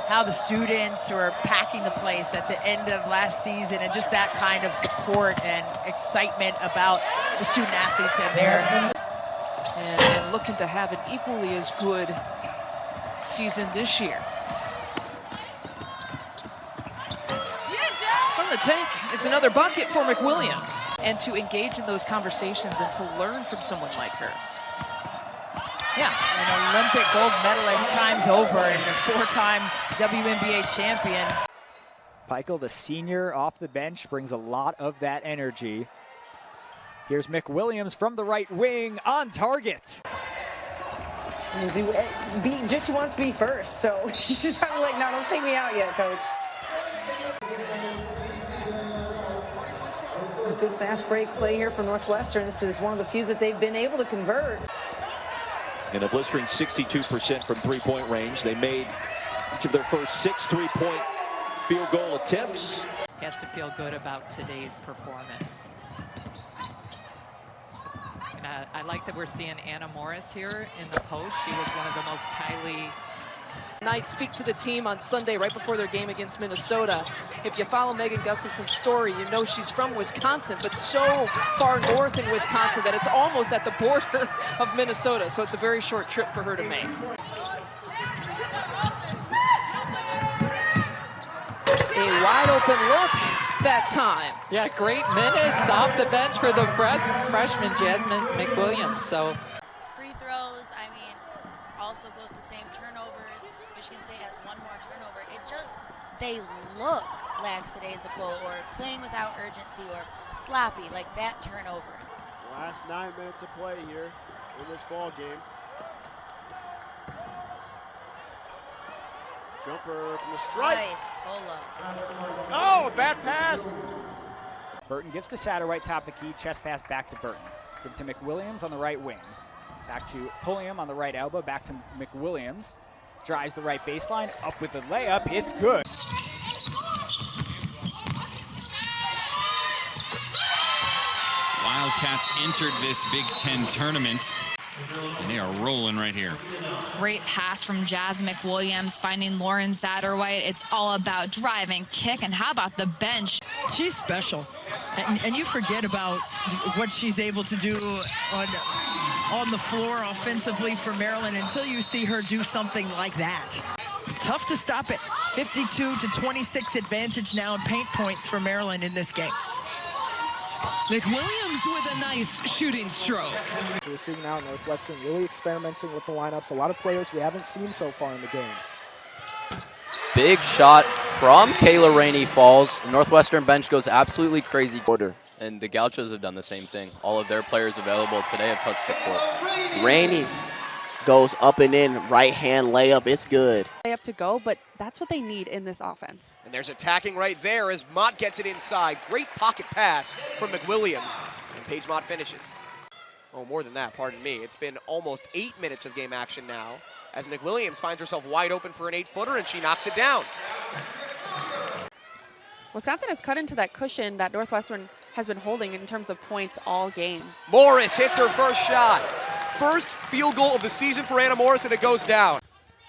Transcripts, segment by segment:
how the students were packing the place at the end of last season, and just that kind of support and excitement about the student athletes in there. And looking to have an equally as good season this year. From the tank, it's another bucket for McWilliams. And to engage in those conversations and to learn from someone like her. Yeah, an Olympic gold medalist times over and a four-time WNBA champion. Peichel, the senior off the bench, brings a lot of that energy. Here's McWilliams from the right wing on target. She wants to be first, so she's probably like, no, don't take me out yet, coach. A good fast break play here for Northwestern. This is one of the few that they've been able to convert. In a blistering 62% from three-point range. They made each of their first 6 three-point field goal attempts. He has to feel good about today's performance. I like that we're seeing Anna Morris here in the post. She was one of the most highly... Knight speak to the team on Sunday right before their game against Minnesota. If you follow Megan Gustafson's story, you know she's from Wisconsin, but so far north in Wisconsin that it's almost at the border of Minnesota, so it's a very short trip for her to make. A wide open look that time. Yeah, great minutes off the bench for the freshman Jasmine McWilliams. So free throws, I mean, also close to the same turnovers. Michigan State has one more turnover. It just, they look lackadaisical or playing without urgency or sloppy, like that turnover. Last 9 minutes of play here in this ball game. Jumper from the stripe. Nice pull-up. Oh, bad pass. Burton gives to Satterwhite, top of the key, chest pass back to Burton. Give it to McWilliams on the right wing. Back to Pulliam on the right elbow, back to McWilliams. Drives the right baseline, up with the layup, it's good. Wildcats entered this Big Ten tournament, and they are rolling right here. Great pass from Jasmine McWilliams, finding Lauren Satterwhite. It's all about drive and kick, and how about the bench? She's special, and you forget about what she's able to do on the floor offensively for Maryland until you see her do something like that. Tough to stop it. 52-26 advantage now in paint points for Maryland in this game. McWilliams with a nice shooting stroke. We're seeing now Northwestern really experimenting with the lineups. A lot of players we haven't seen so far in the game. Big shot from Kayla Rainey falls. The Northwestern bench goes absolutely crazy. And the Gauchos have done the same thing. All of their players available today have touched the court. Rainey goes up and in, right hand layup, it's good. Layup to go, but that's what they need in this offense. And there's attacking right there as Mott gets it inside. Great pocket pass from McWilliams. And Paige Mott finishes. Oh, more than that, pardon me. It's been almost 8 minutes of game action now as McWilliams finds herself wide open for an 8-footer and she knocks it down. Wisconsin has cut into that cushion that Northwestern has been holding in terms of points all game. Morris hits her first shot. First field goal of the season for Anna Morris, and it goes down.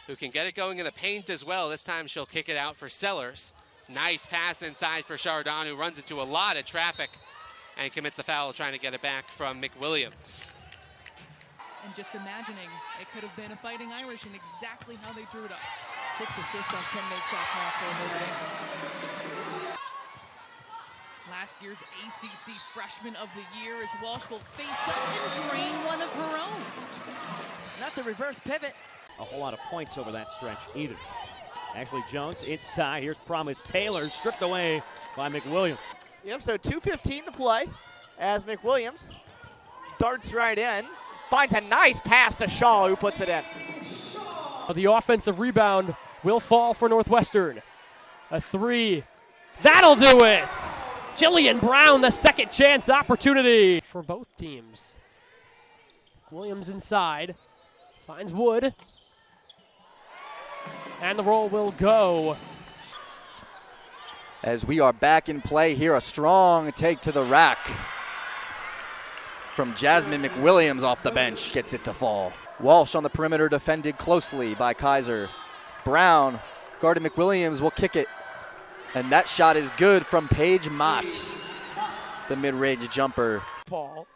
Who can get it going in the paint as well. This time she'll kick it out for Sellers. Nice pass inside for Chardon, who runs into a lot of traffic and commits the foul, trying to get it back from McWilliams. And just imagining it could have been a Fighting Irish and exactly how they drew it up. 6 assists on 10 made shots now for Notre Dame. Last year's ACC Freshman of the Year as Walsh will face up and drain one of her own. Not the reverse pivot. A whole lot of points over that stretch either. Ashley Jones inside. Here's Promise Taylor, stripped away by McWilliams. Yep, so 2:15 to play as McWilliams darts right in. Finds a nice pass to Shaw, who puts it in. The offensive rebound will fall for Northwestern. A three. That'll do it! Jillian Brown, the second chance opportunity for both teams. Williams inside, finds Wood. And the roll will go. As we are back in play here, a strong take to the rack from Jasmine McWilliams off the bench, gets it to fall. Walsh on the perimeter defended closely by Kaiser. Brown Guarded McWilliams will kick it. And that shot is good from Paige Mott. The mid-range jumper. Paul.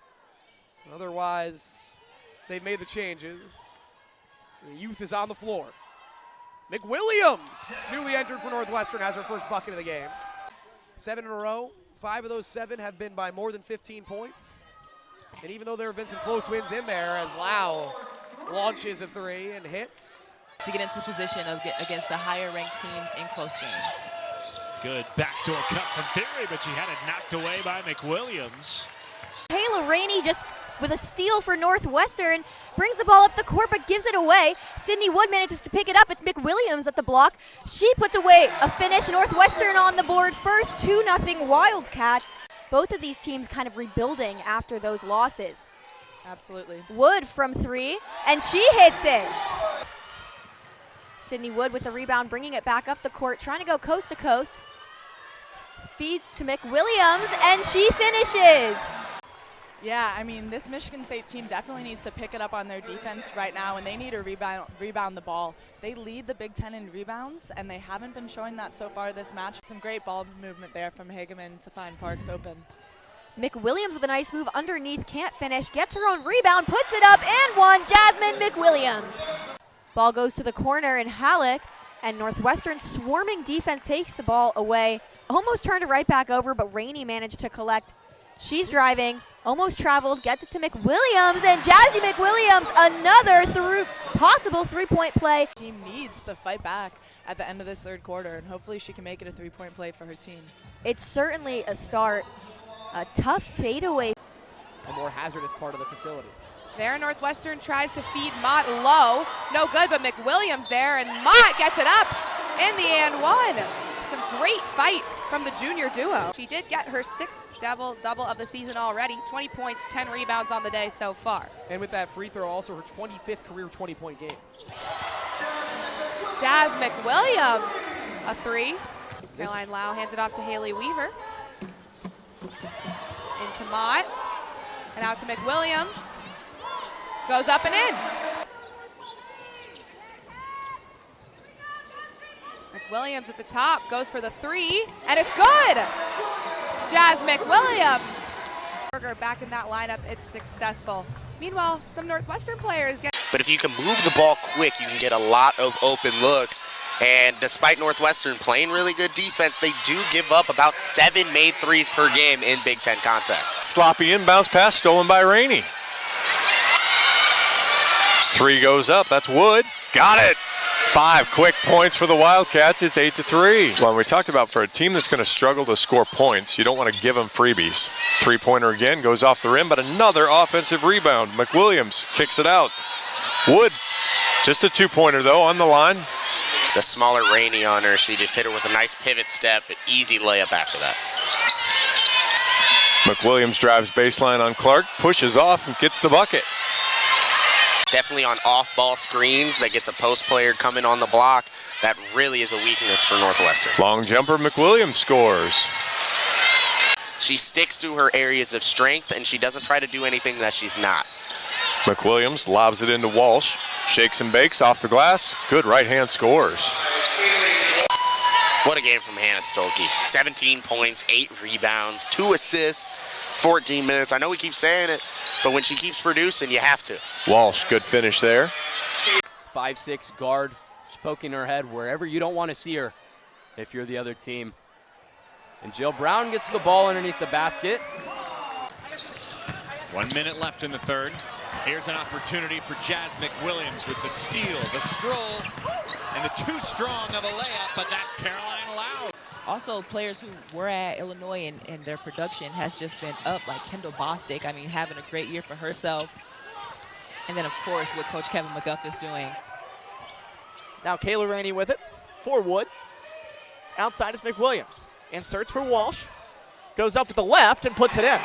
Otherwise, they've made the changes. The youth is on the floor. McWilliams, newly entered for Northwestern, has her first bucket of the game. 7 in a row. 5 of those 7 have been by more than 15 points. And even though there have been some close wins in there, as Lau launches a 3 and hits. To get into position against the higher-ranked teams in close games. Good backdoor cut from Theory, but she had it knocked away by McWilliams. Kayla Rainey just with a steal for Northwestern, brings the ball up the court but gives it away. Sydney Wood manages to pick it up. It's McWilliams at the block. She puts away a finish. Northwestern on the board first, 2-0 Wildcats. Both of these teams kind of rebuilding after those losses. Absolutely. Wood from 3, and she hits it. Sydney Wood with the rebound, bringing it back up the court, trying to go coast to coast. Feeds to McWilliams, and she finishes. Yeah, I mean, this Michigan State team definitely needs to pick it up on their defense right now, and they need to rebound the ball. They lead the Big Ten in rebounds, and they haven't been showing that so far this match. Some great ball movement there from Hageman to find Parks open. McWilliams with a nice move underneath, can't finish, gets her own rebound, puts it up and one. Jasmine McWilliams. Ball goes to the corner, and Halleck and Northwestern's swarming defense takes the ball away. Almost turned it right back over, but Rainey managed to collect. She's driving, almost traveled, gets it to McWilliams, and Jazzy McWilliams, another possible three-point play. Team needs to fight back at the end of this third quarter, and hopefully she can make it a three-point play for her team. It's certainly a start. A tough fadeaway. A more hazardous part of the facility. There, Northwestern tries to feed Mott low. No good, but McWilliams there, and Mott gets it up in the and one. Some great fight from the junior duo. She did get her 6th double of the season already. 20 points, 10 rebounds on the day so far. And with that free throw, also her 25th career 20-point game. Jazz McWilliams, a 3. Caroline Lau hands it off to Haley Weaver. Into Mott, and out to McWilliams. Goes up and in. McWilliams at the top, goes for the 3, and it's good! Jazz McWilliams. Back in that lineup, it's successful. Meanwhile, some Northwestern players get... But if you can move the ball quick, you can get a lot of open looks. And despite Northwestern playing really good defense, they do give up about 7 made threes per game in Big Ten contests. Sloppy inbounds pass stolen by Rainey. 3 goes up, that's Wood. Got it! 5 quick points for the Wildcats, it's 8-3. Well, we talked about for a team that's gonna struggle to score points, you don't wanna give them freebies. 3-pointer again, goes off the rim, but another offensive rebound. McWilliams kicks it out. Wood, just a 2-pointer though, on the line. The smaller Rainey on her, she just hit her with a nice pivot step, an easy layup after that. McWilliams drives baseline on Clark, pushes off and gets the bucket. Definitely on off-ball screens that gets a post player coming on the block. That really is a weakness for Northwestern. Long jumper, McWilliams scores. She sticks to her areas of strength, and she doesn't try to do anything that she's not. McWilliams lobs it into Walsh. Shakes and bakes off the glass. Good right hand scores. What a game from Hannah Stolke. 17 points, 8 rebounds, 2 assists, 14 minutes. I know we keep saying it, but when she keeps producing, you have to. Walsh, good finish there. 5'6" guard, just poking her head wherever you don't want to see her if you're the other team. And Jill Brown gets the ball underneath the basket. 1 minute left in the third. Here's an opportunity for Jazz McWilliams with the steal, the stroll, and the too strong of a layup, but that's Caroline Lau. Also, players who were at Illinois and their production has just been up, like Kendall Bostic, I mean, having a great year for herself. And then, of course, what Coach Kevin McGuff is doing. Now Kayla Rainey with it for Wood. Outside is McWilliams. Inserts for Walsh. Goes up with the left and puts it in.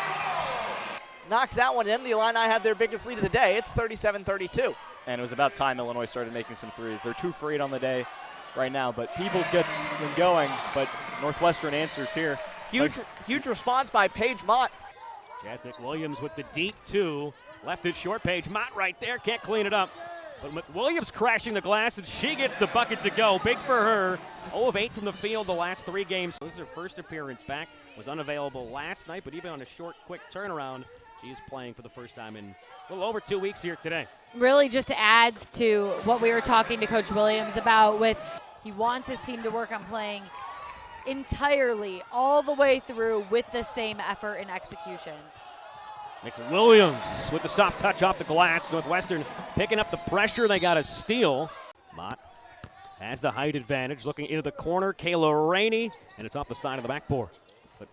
Knocks that one in. The Illini have their biggest lead of the day. It's 37-32. And it was about time Illinois started making some threes. They're 2 for 8 on the day right now, but Peebles gets them going, but Northwestern answers here. Huge response by Paige Mott. Jazz McWilliams with the deep 2. Left it short. Paige Mott right there. Can't clean it up. But McWilliams crashing the glass, and she gets the bucket to go. Big for her. 0 of 8 from the field the last 3 games. This is her first appearance back. Was unavailable last night, but even on a short, quick turnaround, she is playing for the first time in a little over 2 weeks here today. Really just adds to what we were talking to Coach Williams about with he wants his team to work on playing entirely all the way through with the same effort and execution. McWilliams with the soft touch off the glass. Northwestern picking up the pressure. They got a steal. Mott has the height advantage. Looking into the corner. Kayla Rainey. And it's off the side of the backboard. But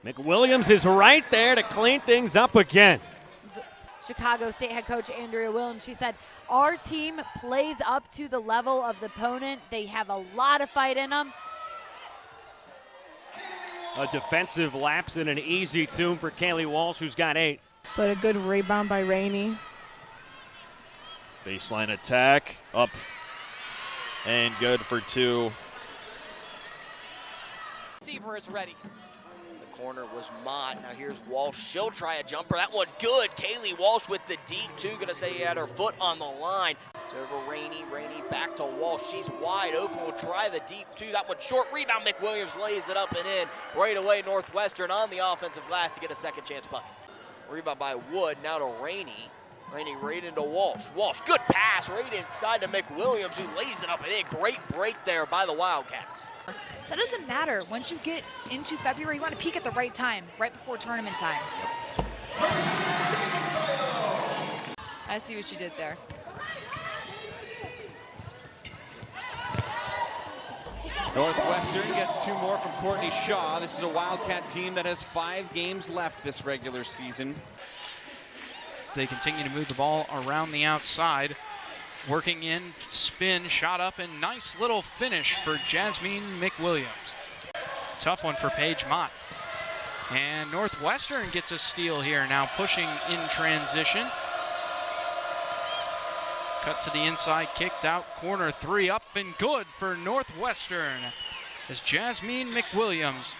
McWilliams is right there to clean things up again. Chicago State head coach Andrea Williams, she said, our team plays up to the level of the opponent. They have a lot of fight in them. A defensive lapse and an easy tune for Kaylee Walsh, who's got 8. But a good rebound by Rainey. Baseline attack, up and good for 2. Receiver is ready. The corner was Mott. Now here's Walsh. She'll try a jumper. That one good. Kaylee Walsh with the deep 2. Gonna say he had her foot on the line. It's over Rainey. Rainey back to Walsh. She's wide open. Will try the deep 2. That one short. Rebound. McWilliams lays it up and in. Right away, Northwestern on the offensive glass to get a second chance bucket. Rebound by Wood. Now to Rainey. Rainey right into Walsh. Walsh, good pass right inside to McWilliams, who lays it up and in. Great break there by the Wildcats. That doesn't matter. Once you get into February, you want to peak at the right time, right before tournament time. I see what you did there. Northwestern gets 2 more from Courtney Shaw. This is a Wildcat team that has 5 games left this regular season. As they continue to move the ball around the outside, working in, spin, shot up, and nice little finish for Jasmine McWilliams. Tough one for Paige Mott. And Northwestern gets a steal here, now pushing in transition. Cut to the inside, kicked out, corner 3 up and good for Northwestern. As Jasmine McWilliams.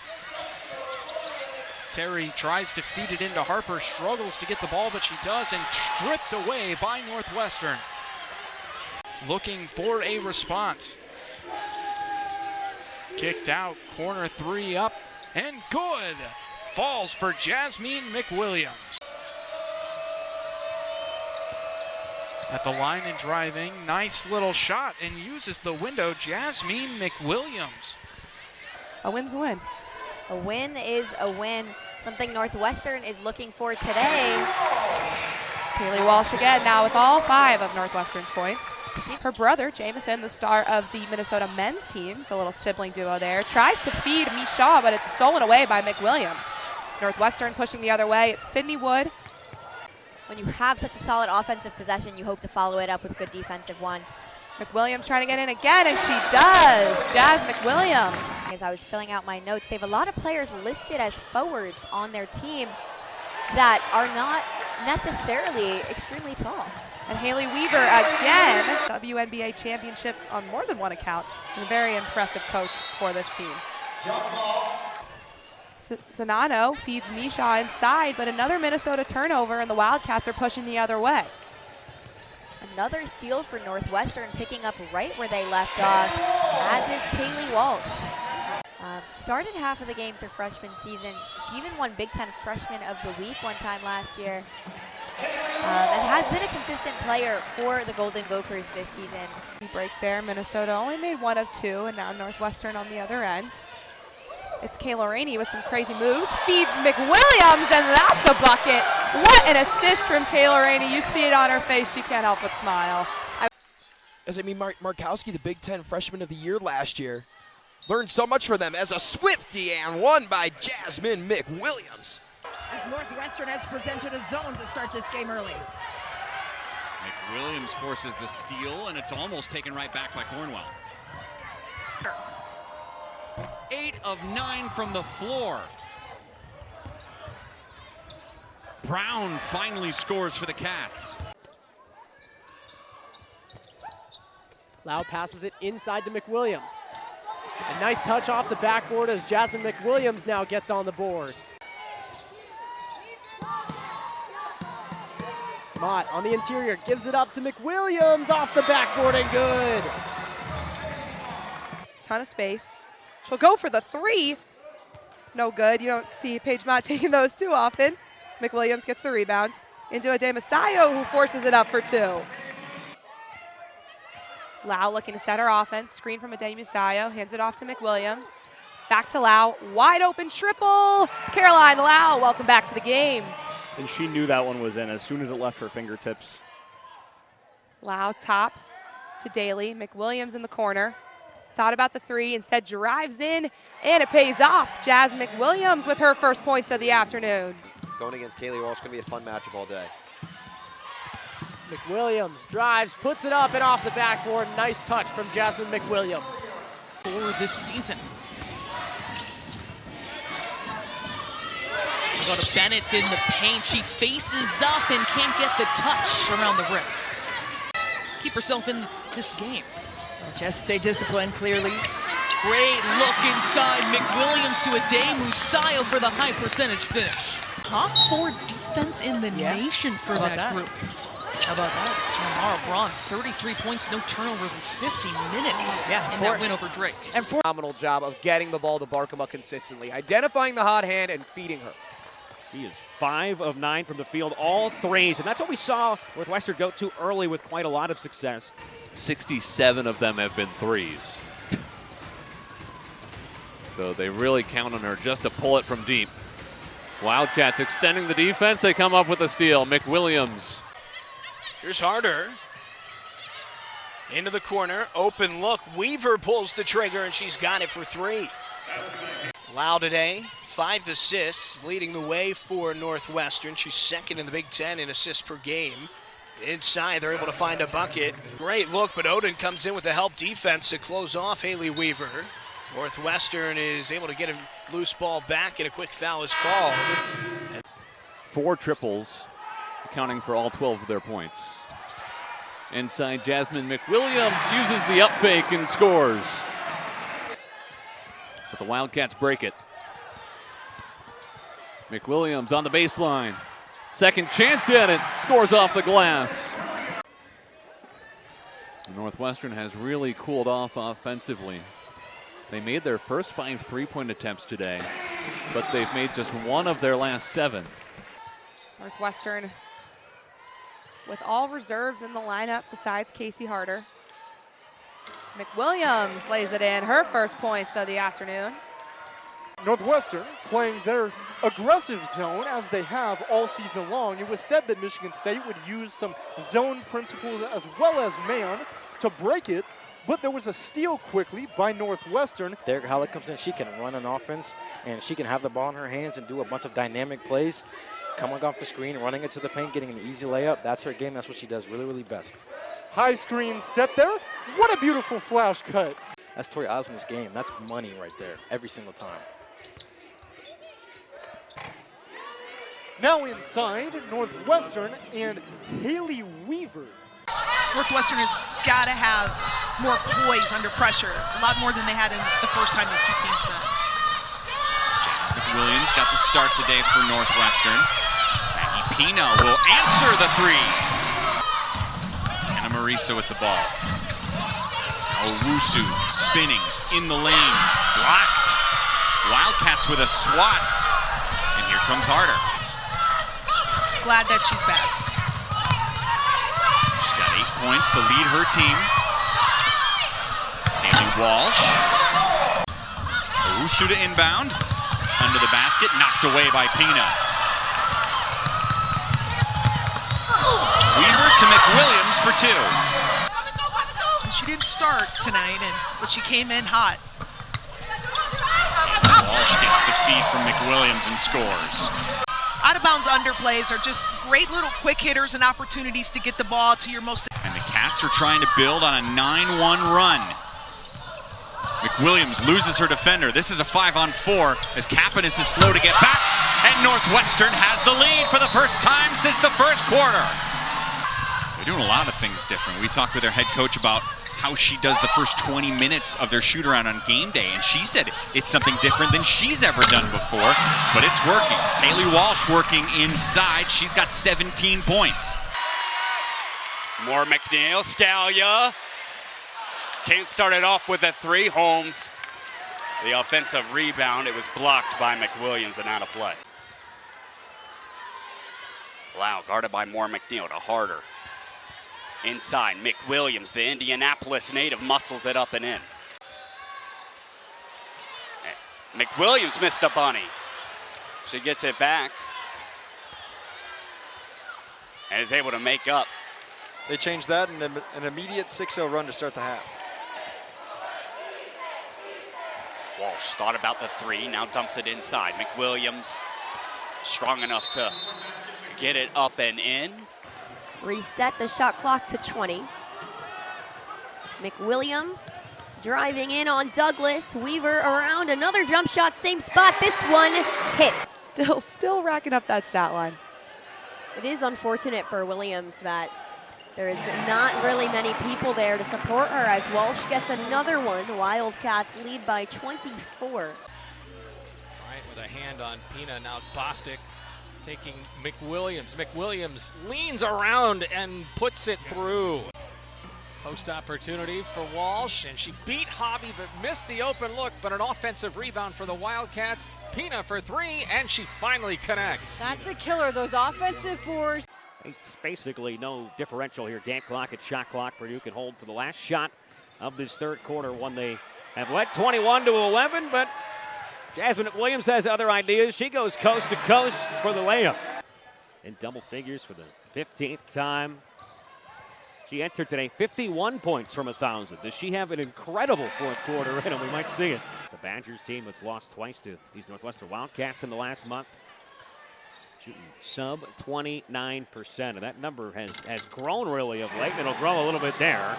Terry tries to feed it into Harper, struggles to get the ball, but she does, and stripped away by Northwestern. Looking for a response. Kicked out, corner 3 up, and good. Falls for Jasmine McWilliams. At the line and driving, nice little shot, and uses the window, Jasmine McWilliams. A win's a win. A win is a win. Something Northwestern is looking for today. Kaylee Walsh again now with all 5 of Northwestern's points. Her brother, Jamison, the star of the Minnesota men's team, so a little sibling duo there, tries to feed Mishaw, but it's stolen away by McWilliams. Northwestern pushing the other way. It's Sydney Wood. When you have such a solid offensive possession, you hope to follow it up with a good defensive one. McWilliams trying to get in again, and she does. Jazz McWilliams. As I was filling out my notes, they have a lot of players listed as forwards on their team that are not necessarily extremely tall. And Haley Weaver again, WNBA championship on more than one account, and a very impressive coach for this team. Sonano feeds Misha inside, but another Minnesota turnover, and the Wildcats are pushing the other way. Another steal for Northwestern, picking up right where they left off, as is Kaylee Walsh. Started half of the games her freshman season. She even won Big Ten Freshman of the Week one time last year. And has been a consistent player for the Golden Gophers this season. Break there, Minnesota only made 1 of 2, and now Northwestern on the other end. It's Kayla Rainey with some crazy moves, feeds McWilliams, and that's a bucket. What an assist from Kayla Rainey. You see it on her face, she can't help but smile. Markowski, the Big Ten Freshman of the Year last year, learned so much from them as a Swiftie, and won by Jasmine McWilliams. As Northwestern has presented a zone to start this game early. McWilliams forces the steal, and it's almost taken right back by Cornwell. 8 of 9 from the floor. Brown finally scores for the Cats. Loud passes it inside to McWilliams. A nice touch off the backboard as Jasmine McWilliams now gets on the board. Mott on the interior, gives it up to McWilliams, off the backboard and good. Ton of space. She'll go for the three. No good. You don't see Paige Mott taking those too often. McWilliams gets the rebound into Ade Masayo, who forces it up for two. Lau looking to set her offense. Screen from Ade Masayo, hands it off to McWilliams. Back to Lau, wide open triple. Caroline Lau, welcome back to the game. And she knew that one was in as soon as it left her fingertips. Lau top to Daly. McWilliams in the corner. Thought about the three, instead drives in, and it pays off. Jasmine McWilliams with her first points of the afternoon. Going against Kaylee Walsh, going to be a fun matchup all day. McWilliams drives, puts it up and off the backboard. Nice touch from Jasmine McWilliams. For this season. We go to Bennett in the paint. She faces up and can't get the touch around the rim. Keep herself in this game. Just stay disciplined, clearly. Great look inside. McWilliams to Ade Masayo for the high percentage finish. Top 4 defense in the nation for that group. How about that? Mara Braun, 33 points, no turnovers in 50 minutes in that win over Drake. And phenomenal job of getting the ball to Barkema consistently, identifying the hot hand and feeding her. She is 5 of 9 from the field, all threes, and that's what we saw Northwestern go to early with quite a lot of success. 67 of them have been threes. So they really count on her just to pull it from deep. Wildcats extending the defense. They come up with a steal. McWilliams. Here's Harder. Into the corner. Open look. Weaver pulls the trigger, and she's got it for 3. Lau today, 5 assists, leading the way for Northwestern. She's second in the Big Ten in assists per game. Inside, they're able to find a bucket. Great look, but Odin comes in with the help defense to close off Haley Weaver. Northwestern is able to get a loose ball back, and a quick foul is called. 4 triples, accounting for all 12 of their points. Inside, Jasmine McWilliams uses the up fake and scores. But the Wildcats break it. McWilliams on the baseline. Second chance at it, scores off the glass. Northwestern has really cooled off offensively. They made their first 5 3-point attempts today, but they've made just 1 of their last 7. Northwestern with all reserves in the lineup besides Casey Harder. McWilliams lays it in, her first points of the afternoon. Northwestern playing their aggressive zone as they have all season long. It was said that Michigan State would use some zone principles as well as man to break it, but there was a steal quickly by Northwestern. There, Halleck comes in, she can run an offense, and she can have the ball in her hands and do a bunch of dynamic plays, coming off the screen, running it to the paint, getting an easy layup. That's her game. That's what she does really, really best. High screen set there. What a beautiful flash cut. That's Tori Osmond's game. That's money right there, every single time. Now inside, Northwestern and Haley Weaver. Northwestern has got to have more poise under pressure, a lot more than they had in the first time these two teams met. Jasmine McWilliams got the start today for Northwestern. Maggie Pino will answer the 3. Anna Marisa with the ball. Owusu spinning in the lane, blocked. Wildcats with a swat, and here comes Harder. Glad that she's back. She's got 8 points to lead her team. Haley Walsh. Owusu to inbound. Under the basket, knocked away by Pino. Weaver to McWilliams for 2. She didn't start tonight, but she came in hot. Walsh gets the feed from McWilliams and scores. Out-of-bounds underplays are just great little quick hitters and opportunities to get the ball to your most... And the Cats are trying to build on a 9-1 run. McWilliams loses her defender. This is a 5-on-4 as Kapanis is slow to get back, and Northwestern has the lead for the first time since the first quarter. They're doing a lot of things different. We talked with their head coach about how she does the first 20 minutes of their shoot-around on game day, and she said it's something different than she's ever done before, but it's working. Haley Walsh working inside. She's got 17 points. More McNeil, Scalia. Can't start it off with a three. Holmes, the offensive rebound. It was blocked by McWilliams and out of play. Lau guarded by Moore McNeil to Harder. Inside, McWilliams, the Indianapolis native, muscles it up and in. McWilliams missed a bunny. She gets it back and is able to make up. They changed that in an immediate 6-0 run to start the half. Walsh thought about the three, now dumps it inside. McWilliams strong enough to get it up and in. Reset the shot clock to 20. McWilliams driving in on Douglas. Weaver around, another jump shot, same spot. This one hits. Still racking up that stat line. It is unfortunate for Williams that there is not really many people there to support her as Walsh gets another one. The Wildcats lead by 24. Right, with a hand on Pina, now Bostic taking McWilliams. McWilliams leans around and puts it through. Post opportunity for Walsh, and she beat Hobby but missed the open look, but an offensive rebound for the Wildcats. Pina for three, and she finally connects. That's a killer, those offensive boards. It's basically no differential here. Game clock and shot clock. Purdue can hold for the last shot of this third quarter when they have led 21-11, but Jasmine McWilliams has other ideas. She goes coast to coast for the layup. In double figures for the 15th time. She entered today 51 points from 1,000. Does she have an incredible fourth quarter in her? We might see it. It's a Badgers team that's lost twice to these Northwestern Wildcats in the last month. Shooting sub 29%. And that number has grown really of late, and it'll grow a little bit there.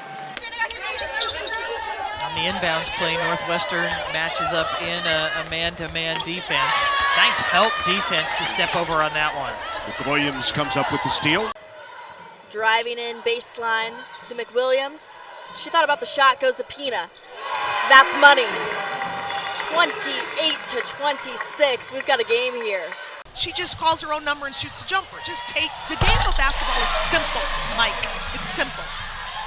On the inbounds play, Northwestern matches up in a man-to-man defense. Nice help defense to step over on that one. McWilliams comes up with the steal. Driving in baseline to McWilliams. She thought about the shot, goes to Pina. That's money. 28-26. We've got a game here. She just calls her own number and shoots the jumper. Just take the game of basketball is simple, Mike. It's simple.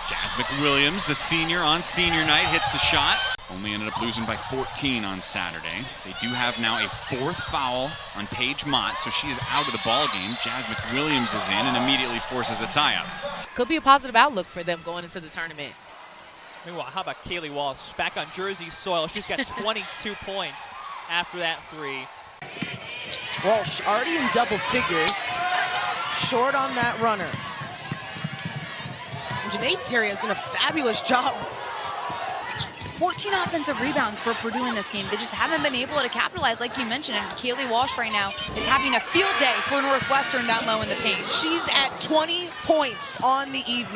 Jazz McWilliams, the senior on senior night, hits the shot. Only ended up losing by 14 on Saturday. They do have now a fourth foul on Paige Mott, so she is out of the ball game. Jazz McWilliams is in and immediately forces a tie-up. Could be a positive outlook for them going into the tournament. Meanwhile, how about Kaylee Walsh back on Jersey soil? She's got 22 points after that three. Walsh already in double figures, short on that runner. And Janae Terry has done a fabulous job. 14 offensive rebounds for Purdue in this game. They just haven't been able to capitalize, like you mentioned. And Kaylee Walsh right now is having a field day for Northwestern down low in the paint. She's at 20 points on the evening.